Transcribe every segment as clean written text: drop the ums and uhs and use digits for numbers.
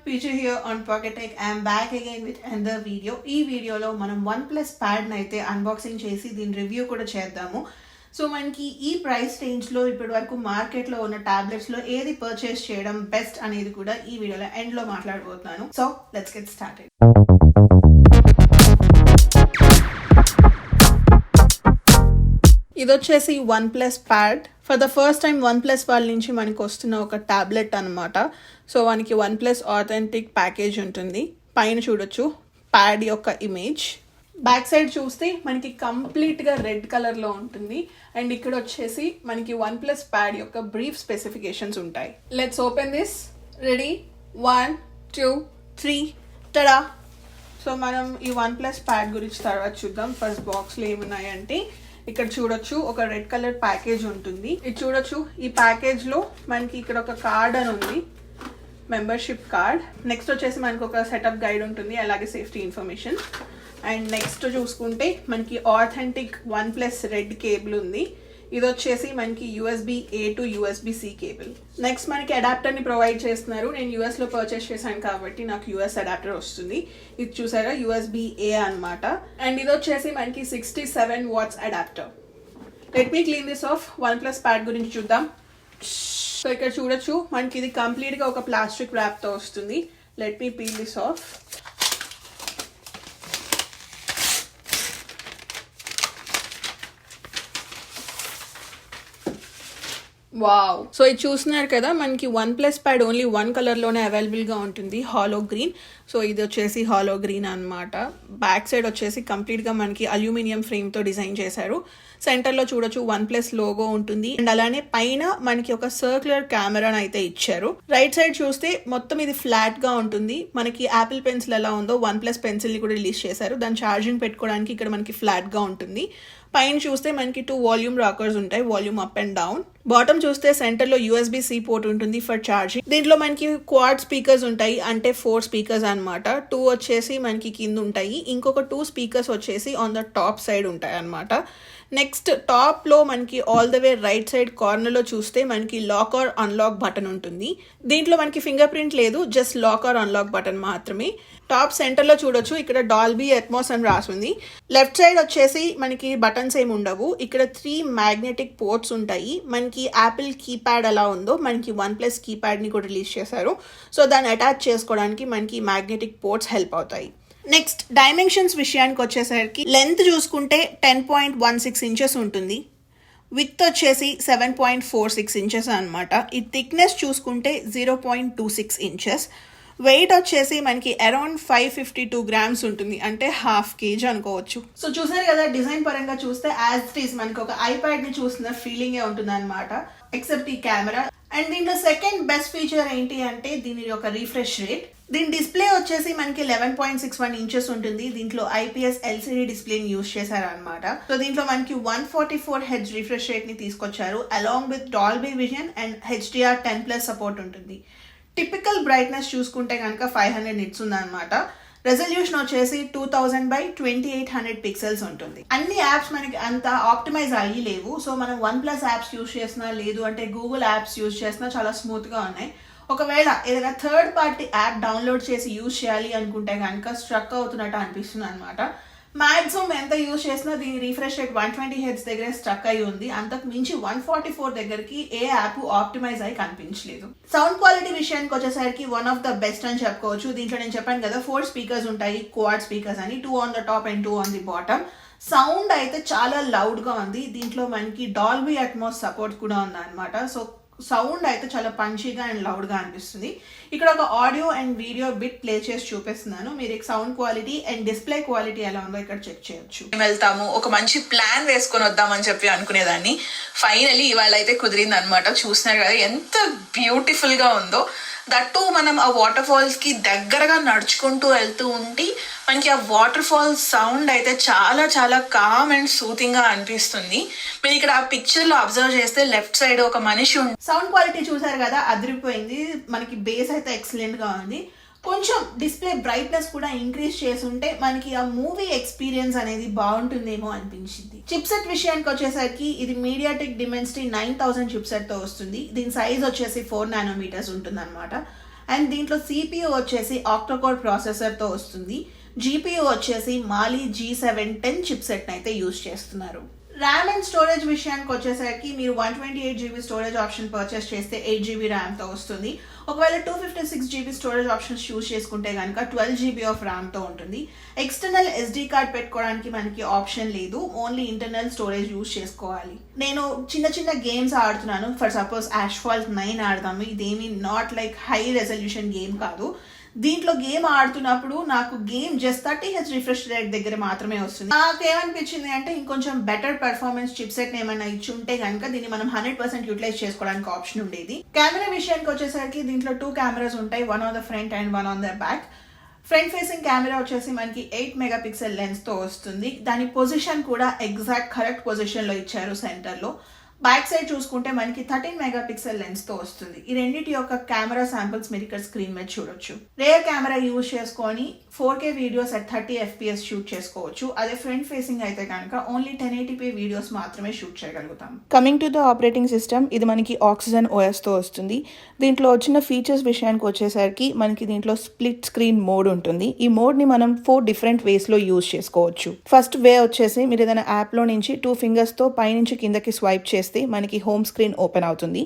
Peter here on Pocket Tech. I am back again with another video. ఈ వీడియోలో మనం OnePlus pad అయితే unboxing చేసి దీని రివ్యూ కూడా చేద్దాము. సో మనకి ఈ ప్రైస్ రేంజ్లో ఇప్పటి వరకు మార్కెట్లో ఉన్న టాబ్లెట్స్లో ఏది పర్చేస్ చేయడం బెస్ట్ అనేది కూడా ఈ వీడియోలో ఎండ్లో మాట్లాడబోతున్నాను. So let's get started. ఇది వచ్చేసి OnePlus pad. For the first time OnePlus వాళ్ళ నుంచి మనకి వస్తున్న ఒక టాబ్లెట్ అనమాట. సో మనకి OnePlus ఆథెంటిక్ ప్యాకేజ్ ఉంటుంది. పైన చూడొచ్చు ప్యాడ్ యొక్క ఇమేజ్. బ్యాక్ సైడ్ చూస్తే మనకి కంప్లీట్గా రెడ్ కలర్లో ఉంటుంది. అండ్ ఇక్కడ వచ్చేసి మనకి OnePlus ప్యాడ్ యొక్క బ్రీఫ్ స్పెసిఫికేషన్స్ ఉంటాయి. Let's open this. Ready, 1 2 3 ta-da. So మనం ఈ OnePlus ప్యాడ్ గురించి తర్వాత చూద్దాం. ఫస్ట్ బాక్స్లో ఏమున్నాయంటే ఇక్కడ చూడొచ్చు ఒక రెడ్ కలర్ ప్యాకేజ్ ఉంటుంది. ఇది చూడొచ్చు, ఈ ప్యాకేజ్ లో మనకి ఇక్కడ ఒక కార్డ్ అని ఉంది, మెంబర్షిప్ కార్డ్. నెక్స్ట్ వచ్చేసి మనకి ఒక సెటప్ గైడ్ ఉంటుంది, అలాగే సేఫ్టీ ఇన్ఫర్మేషన్. అండ్ నెక్స్ట్ చూసుకుంటే మనకి ఆథెంటిక్ OnePlus రెడ్ కేబుల్ ఉంది. ఇది వచ్చేసి మనకి USB-A to USB-C cable. Next మనకి అడాప్టర్ని ప్రొవైడ్ చేస్తున్నారు. నేను యూఎస్లో పర్చేస్ చేశాను కాబట్టి నాకు యూఎస్ అడాప్టర్ వస్తుంది. ఇది చూసారా, USB-A అనమాట. అండ్ ఇది వచ్చేసి మనకి 67 watts adapter. Let me clean this off. OnePlus pad గురించి చూద్దాం. సో ఇక్కడ చూడొచ్చు మనకి ఇది కంప్లీట్గా ఒక ప్లాస్టిక్ ర్యాప్తో వస్తుంది. Let me peel this of. Wow. So ఇది చూస్తున్నారు కదా, మనకి OnePlus ప్యాడ్ ఓన్లీ 1 కలర్లోనే అవైలబుల్గా ఉంటుంది, హాలో గ్రీన్. సో ఇది వచ్చేసి హాలో గ్రీన్ అనమాట. బ్యాక్ సైడ్ వచ్చేసి కంప్లీట్గా మనకి అల్యూమినియం ఫ్రేమ్తో డిజైన్ చేశారు. సెంటర్లో చూడొచ్చు OnePlus లోగో ఉంటుంది. అండ్ అలానే పైన మనకి ఒక సర్క్యులర్ కెమెరాని అయితే ఇచ్చారు. రైట్ సైడ్ చూస్తే మొత్తం ఇది ఫ్లాట్గా ఉంటుంది. మనకి యాపిల్ పెన్సిల్ ఎలా ఉందో OnePlus పెన్సిల్ని కూడా రిలీజ్ చేశారు. దాని ఛార్జింగ్ పెట్టుకోవడానికి ఇక్కడ మనకి ఫ్లాట్గా ఉంటుంది. పైన చూస్తే మనకి 2 వాల్యూమ్ రాకర్స్ ఉంటాయి, volume up and down. Bottom చూస్తే సెంటర్లో USB-C పోర్ట్ ఉంటుంది ఫర్ ఛార్జింగ్. దీంట్లో మనకి క్వాడ్ స్పీకర్స్ ఉంటాయి, అంటే 4 స్పీకర్స్ అనమాట. 2 వచ్చేసి మనకి కింద ఉంటాయి, ఇంకొక 2 స్పీకర్స్ వచ్చేసి ఆన్ ద టాప్ సైడ్ ఉంటాయి అనమాట. నెక్స్ట్ టాప్లో మనకి all the way right side కార్నర్లో చూస్తే మనకి లాక్ ఆర్ అన్లాక్ బటన్ ఉంటుంది. దీంట్లో మనకి ఫింగర్ ప్రింట్ లేదు, just lock or unlock button మాత్రమే. టాప్ సెంటర్లో చూడొచ్చు ఇక్కడ డాల్బీ అట్మాస్ అని రాసింది. లెఫ్ట్ సైడ్ వచ్చేసి మనకి బటన్స్ ఏమి ఉండవు. ఇక్కడ 3 మ్యాగ్నెటిక్ పోర్ట్స్ ఉంటాయి. మనకి యాపిల్ కీప్యాడ్ ఎలా ఉందో మనకి OnePlus కీప్యాడ్ని కూడా రిలీజ్ చేశారు. సో దాన్ని అటాచ్ చేసుకోవడానికి మనకి మ్యాగ్నెటిక్ పోర్ట్స్ హెల్ప్ అవుతాయి. నెక్స్ట్ డైమెన్షన్స్ విషయానికి వచ్చేసరికి లెంత్ చూసుకుంటే 10.16 ఇంచెస్ ఉంటుంది. విడ్త్ వచ్చేసి 7.46 ఇంచెస్ అనమాట. ఈ థిక్నెస్ చూసుకుంటే 0.26 ఇంచెస్. వెయిట్ వచ్చేసి మనకి అరౌండ్ 552 గ్రామ్స్ ఉంటుంది, అంటే 1/2 kg అనుకోవచ్చు. సో చూసారు కదా, డిజైన్ పరంగా చూస్తే యాజ్ ఇట్ ఈస్ మనకి ఒక ఐప్యాడ్ ని చూసిన ఫీలింగే ఉంటుంది అనమాట, ఎక్సెప్ట్ ఈ కెమెరా. అండ్ దీంట్లో సెకండ్ బెస్ట్ ఫీచర్ ఏంటి అంటే దీని యొక్క రిఫ్రెష్ రేట్. దీని డిస్ప్లే వచ్చేసి మనకి 11.61 ఇంచెస్ ఉంటుంది. దీంట్లో IPS LCD డిస్ప్లేని యూజ్ చేశారనమాట. సో దీంట్లో మనకి 144 Hz రిఫ్రెష్ రేట్ ని తీసుకొచ్చారు, along with Dolby vision and HDR10+ support ఉంటుంది. టిపికల్ బ్రైట్నెస్ చూసుకుంటే కనుక 500 నిట్స్ ఉందన్నమాట. రెజల్యూషన్ వచ్చేసి 2000x2800 పిక్సెల్స్ ఉంటుంది. అన్ని యాప్స్ మనకి అంత ఆప్టిమైజ్ అయ్యి లేవు. సో మనం OnePlus యాప్స్ యూజ్ చేసినా, లేదు అంటే గూగుల్ యాప్స్ యూజ్ చేసినా చాలా స్మూత్గా ఉన్నాయి. ఒకవేళ ఏదైనా థర్డ్ పార్టీ యాప్ డౌన్లోడ్ చేసి యూజ్ చేయాలి అనుకుంటే కనుక స్ట్రక్ అవుతున్నట్టు అనిపిస్తుంది అనమాట. మ్యాక్సిమం ఎంత యూజ్ చేసినా దీని రిఫ్రెష్ రేట్ 120 Hz దగ్గరే స్ట్రక్ అయి ఉంది. అంతకు మించి 144 దగ్గరికి ఏ యాప్ ఆప్టిమైజ్ అయి కనిపించలేదు. సౌండ్ క్వాలిటీ విషయానికి వచ్చేసరికి వన్ ఆఫ్ ద బెస్ట్ అని చెప్పుకోవచ్చు. దీంట్లో నేను చెప్పాను కదా 4 స్పీకర్స్ ఉంటాయి, క్వాడ్ స్పీకర్స్ అని, 2 on the top and 2 on the bottom. Sound అయితే చాలా లౌడ్గా ఉంది. దీంట్లో మనకి డాల్బీ అట్మాస్ సపోర్ట్ కూడా ఉంది అనమాట. సో సౌండ్ అయితే చాలా పంచీగా అండ్ లౌడ్గా అనిపిస్తుంది. ఇక్కడ ఒక audio and video bit play చేసి చూపిస్తున్నాను. మీరు sound quality and display quality ఎలా ఉందో ఇక్కడ చెక్ చేయొచ్చు. వెళ్తాము, ఒక మంచి ప్లాన్ వేసుకొని వద్దామని చెప్పి అనుకునేదాన్ని. ఫైనలీ ఇవాళ అయితే కుదిరింది అనమాట. చూస్తున్నారు కదా ఎంత బ్యూటిఫుల్ గా ఉందో. దట్టు మనం ఆ వాటర్ ఫాల్స్ కి దగ్గరగా నడుచుకుంటూ వెళ్తూ ఉంటే మనకి ఆ వాటర్ ఫాల్స్ సౌండ్ అయితే చాలా చాలా కామ్ అండ్ సూతింగ్ గా అనిపిస్తుంది. మీరు ఇక్కడ ఆ పిక్చర్ లో అబ్జర్వ్ చేస్తే లెఫ్ట్ సైడ్ ఒక మనిషి సౌండ్ క్వాలిటీ చూసారు కదా, అదిరిపోయింది. మనకి బేస్ అయితే ఎక్సలెంట్ గా ఉంది. కొంచెం డిస్ప్లే బ్రైట్నెస్ కూడా ఇంక్రీజ్ చేసుంటే మనకి ఆ మూవీ ఎక్స్పీరియన్స్ అనేది బాగుంటుందేమో అనిపించింది. చిప్సెట్ విషయానికి వచ్చేసరికి ఇది మీడియాటెక్ డిమెన్సిటీ 9000 చిప్సెట్ తో వస్తుంది. దీని సైజ్ వచ్చేసి 4 nanometers ఉంటుంది అనమాట. అండ్ దీంట్లో CPU వచ్చేసి ఆక్టోకోర్ ప్రాసెసర్తో వస్తుంది. GPU వచ్చేసి మాలి G710 చిప్సెట్ని అయితే యూజ్ చేస్తున్నారు. ర్యామ్ అండ్ స్టోరేజ్ విషయానికి వచ్చేసరికి మీరు 128GB స్టోరేజ్ ఆప్షన్ పర్చేస్ చేస్తే 8GB ర్యామ్తో వస్తుంది. ఒకవేళ 256GB స్టోరేజ్ ఆప్షన్స్ యూజ్ చేసుకుంటే కనుక 12GB ఆఫ్ ర్యామ్తో ఉంటుంది. ఎక్స్టర్నల్ SD కార్డ్ పెట్టుకోవడానికి మనకి ఆప్షన్ లేదు, ఓన్లీ ఇంటర్నల్ స్టోరేజ్ యూజ్ చేసుకోవాలి. నేను చిన్న చిన్న గేమ్స్ ఆడుతున్నాను. For suppose Asphalt 9 ఆడదాము. ఇదేమీ not like high resolution game కాదు. దీంట్లో గేమ్ ఆడుతున్నప్పుడు నాకు game just 30Hz refresh rate దగ్గర మాత్రమే వస్తుంది. నాకు ఏమనిపించింది అంటే ఇంకొంచెం బెటర్ పెర్ఫార్మెన్స్ చిప్సెట్ ఏమైనా ఇచ్చి ఉంటే కనుక దీన్ని మనం 100% యూటిలైజ్ చేసుకోవడానికి ఆప్షన్ ఉండేది. కెమెరా విషయానికి వచ్చేసరికి దీంట్లో 2 కెమెరాస్ ఉంటాయి, one on the front and one on the back. Front facing camera వచ్చేసి మనకి 8 మెగాపిక్సెల్ లెన్స్తో వస్తుంది. దాని పొజిషన్ కూడా ఎగ్జాక్ట్ కరెక్ట్ పొజిషన్లో ఇచ్చారు సెంటర్లో. బ్యాక్ సైడ్ చూసుకుంటే మనకి 13 మెగాపిక్సెల్ లెన్స్తో వస్తుంది. ఈ రెండింటి యొక్క కెమెరా శాంపిల్స్ మీరు ఇక్కడ స్క్రీన్ మీద చూడొచ్చు. రేర్ కెమెరా యూజ్ చేసుకొని 4K videos at 30 FPS shoot చేసుకోవచ్చు. అదే ఫ్రంట్ ఫేసింగ్ అయితే కనుక ఓన్లీ 1080p వీడియోస్ మాత్రమే షూట్ చేయగలుగుతాం. Coming to the operating system, ఇది మనకి ఆక్సిజన్ OSతో వస్తుంది. దీంట్లో వచ్చిన ఫీచర్స్ విషయానికి వచ్చేసరికి మనకి దీంట్లో స్ప్లిట్ స్క్రీన్ మోడ్ ఉంటుంది. ఈ మోడ్ని మనం 4 డిఫరెంట్ వేస్లో యూజ్ చేసుకోవచ్చు. ఫస్ట్ వే వచ్చేసి మీరు ఏదైనా యాప్లో నుంచి 2 ఫింగర్స్తో పైనుంచి కిందకి స్వైప్ చేస్తే మనకి హోమ్ స్క్రీన్ ఓపెన్ అవుతుంది.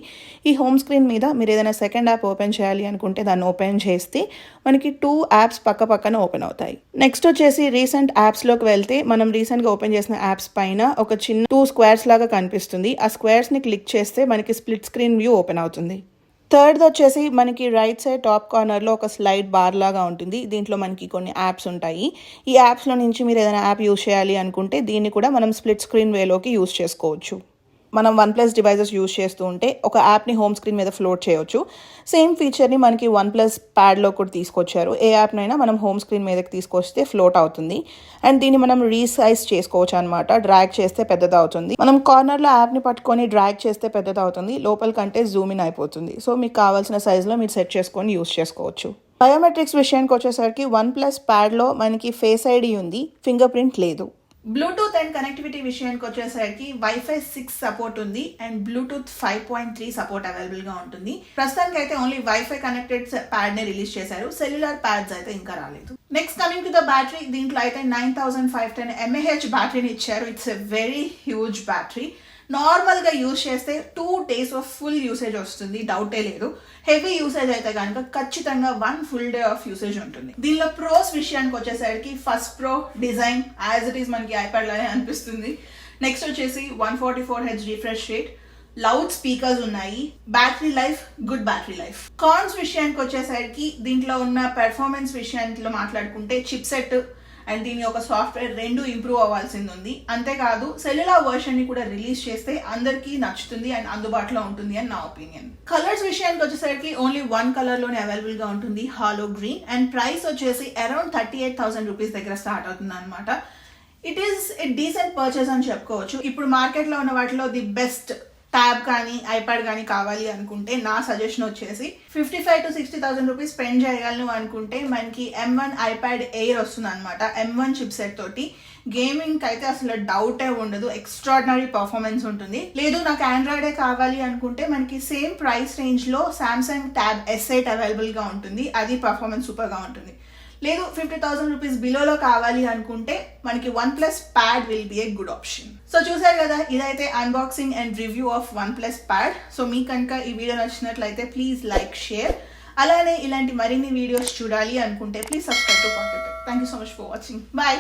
ఈ హోమ్ స్క్రీన్ మీద మీరు ఏదైనా సెకండ్ యాప్ ఓపెన్ చేయాలి అనుకుంటే దాన్ని ఓపెన్ చేస్తే మనకి 2 యాప్స్ పక్క పక్కన ఓపెన్ అవుతాయి. నెక్స్ట్ వచ్చేసి రీసెంట్ యాప్స్లోకి వెళ్తే మనం రీసెంట్గా ఓపెన్ చేసిన యాప్స్ పైన ఒక చిన్న 2 స్క్వేర్స్ లాగా కనిపిస్తుంది. ఆ స్క్వేర్స్ని క్లిక్ చేస్తే మనకి స్ప్లిట్ స్క్రీన్ వ్యూ ఓపెన్ అవుతుంది. థర్డ్ వచ్చేసి మనకి రైట్ సైడ్ టాప్ కార్నర్లో ఒక స్లైడ్ బార్ లాగా ఉంటుంది. దీంట్లో మనకి కొన్ని యాప్స్ ఉంటాయి. ఈ యాప్స్లో నుంచి మీరు ఏదైనా యాప్ యూజ్ చేయాలి అనుకుంటే దీన్ని కూడా మనం స్ప్లిట్ స్క్రీన్ వేలోకి యూజ్ చేసుకోవచ్చు. మనం OnePlus డివైజెస్ యూజ్ చేస్తూ ఉంటే ఒక యాప్ని హోమ్ స్క్రీన్ మీద ఫ్లోట్ చేయొచ్చు. సేమ్ ఫీచర్ని మనకి OnePlus ప్యాడ్లో కూడా తీసుకొచ్చారు. ఏ యాప్నైనా మనం హోమ్ స్క్రీన్ మీదకి తీసుకొస్తే ఫ్లోట్ అవుతుంది. అండ్ దీన్ని మనం రీసైజ్ చేసుకోవచ్చు అనమాట. డ్రాగ్ చేస్తే పెద్దది అవుతుంది. మనం కార్నర్లో యాప్ని పట్టుకొని డ్రాగ్ చేస్తే పెద్దది అవుతుంది, లోపల కంటే జూమ్ ఇన్ అయిపోతుంది. సో మీకు కావాల్సిన సైజులో మీరు సెట్ చేసుకొని యూజ్ చేసుకోవచ్చు. బయోమెట్రిక్స్ విషయానికి వచ్చేసరికి OnePlus ప్యాడ్లో మనకి ఫేస్ ఐడి ఉంది, ఫింగర్ ప్రింట్ లేదు. బ్లూటూత్ అండ్ కనెక్టివిటీ విషయానికి వచ్చేసరికి వైఫై 6 సపోర్ట్ ఉంది అండ్ బ్లూటూత్ 5.3 సపోర్ట్ అవైలబుల్గా ఉంటుంది. ప్రస్తుతానికి అయితే ఓన్లీ వైఫై కనెక్టెడ్ ప్యాడ్ని రిలీజ్ చేశారు. సెల్యులర్ ప్యాడ్స్ అయితే ఇంకా రాలేదు. Next coming to the battery, దీంట్లో అయితే 9510 mAh బ్యాటరీని ఇచ్చారు. It's a very huge battery. నార్మల్గా యూజ్ చేస్తే 2 days ఆఫ్ ఫుల్ యూసేజ్ వస్తుంది, డౌటే లేదు. హెవీ యూసేజ్ అయితే కనుక ఖచ్చితంగా 1 full day ఆఫ్ యూసేజ్ ఉంటుంది. దీనిలో ప్రోస్ విషయానికి వచ్చేసరికి first pro design as it is మనకి ఐప్యాడ్ లానే అనిపిస్తుంది. నెక్స్ట్ వచ్చేసి 144Hz refresh rate, loud speakers ఉన్నాయి, battery life good battery life. Cons విషయానికి వచ్చేసరికి దీంట్లో ఉన్న పెర్ఫార్మెన్స్ విషయానికి మాట్లాడుకుంటే చిప్సెట్ అండ్ దీని యొక్క సాఫ్ట్వేర్ 2 ఇంప్రూవ్ అవ్వాల్సింది ఉంది. అంతేకాదు సెల్యులార్ వర్షన్ ని కూడా రిలీజ్ చేస్తే అందరికీ నచ్చుతుంది అండ్ అందుబాటులో ఉంటుంది అని నా ఒపీనియన్. కలర్స్ విషయానికి వచ్చేసరికి ఓన్లీ 1 కలర్ లోనే అవైలబుల్ గా ఉంటుంది, హాలో గ్రీన్. అండ్ ప్రైస్ వచ్చేసి అరౌండ్ 38,000 రూపీస్ దగ్గర స్టార్ట్ అవుతుంది అనమాట. It is a decent purchase అని చెప్పుకోవచ్చు. ఇప్పుడు మార్కెట్ లో ఉన్న వాటిలో ది బెస్ట్ ట్యాబ్ కానీ ఐప్యాడ్ కానీ కావాలి అనుకుంటే నా సజెషన్ వచ్చేసి 55,000 to 60,000 రూపీస్ స్పెండ్ చేయగలను అనుకుంటే మనకి M1 ఐప్యాడ్ ఎయిర్ వస్తుంది అనమాట. M1 చిప్సెట్ తోటి గేమింగ్ అయితే అసలు డౌటే ఉండదు, ఎక్స్ట్రాడినరీ పర్ఫార్మెన్స్ ఉంటుంది. లేదు నాకు ఆండ్రాయిడే కావాలి అనుకుంటే మనకి సేమ్ ప్రైస్ రేంజ్ లో సామ్సంగ్ ట్యాబ్ S8 అవైలబుల్ గా ఉంటుంది. అది పర్ఫార్మెన్స్ సూపర్ గా ఉంటుంది. లేదు 50,000 రూపీస్ బిలోలో కావాలి అనుకుంటే మనకి OnePlus pad will be a good option. So చూసారు కదా, ఇదైతే unboxing and review of OnePlus pad. So మీకు కనుక ఈ వీడియో నచ్చినట్లయితే ప్లీజ్ లైక్, షేర్. అలానే ఇలాంటి మరిన్ని వీడియోస్ చూడాలి అనుకుంటే please subscribe to pocket. Thank you so much for watching. Bye.